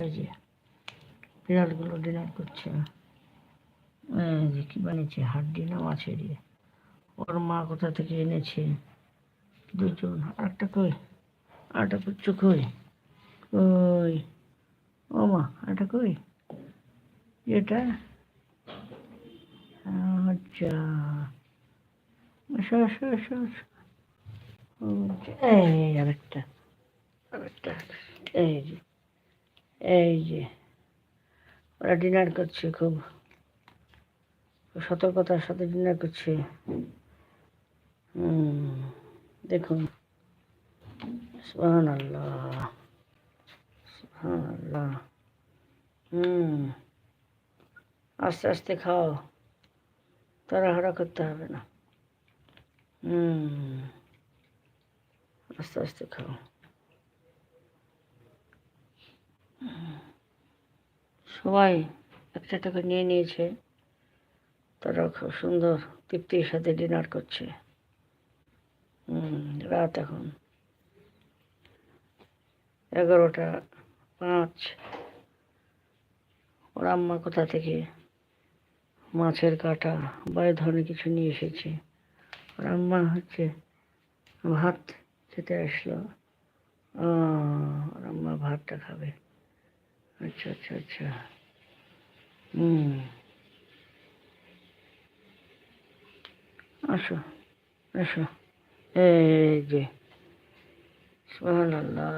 এই যে বিড়ালগুলো ডিনার করছে। এই যে কি বানিয়েছে, হাড্ডি না মাছের দিয়ে। ওর মা কোথা থেকে এনেছে দুজন। আরেকটা কই, আরেকটা পুচ্ছু কই, কই ও মা, আরেকটা কই, এটা আচ্ছা, আসো আসো আসো আসো। এই আরেকটা, আরেকটা, এই যে, এই যে ওরা ডিনার করছে, খুব সতর্কতার সাথে ডিনার করছে। দেখুন, সুবহানাল্লাহ, সুবহানাল্লাহ। আস্তে আস্তে খাও, তাড়াহুড়া করতে হবে না। আস্তে আস্তে খাও। সবাই একটা একটা করে নিয়ে নিয়েছে, তারা খুব সুন্দর তৃপ্তির সাথে ডিনার করছে। রাত এখন 11:05। ওর আম্মা কোথা থেকে মাছের কাঁটা বা এই ধরনের কিছু নিয়ে এসেছে। ওর আম্মা হচ্ছে ভাত খেতে আসলো। ওর আম্মা ভাতটা খাবে। আচ্ছা আচ্ছা আচ্ছা। আসো আসো, এই যে সুবহানাল্লাহ।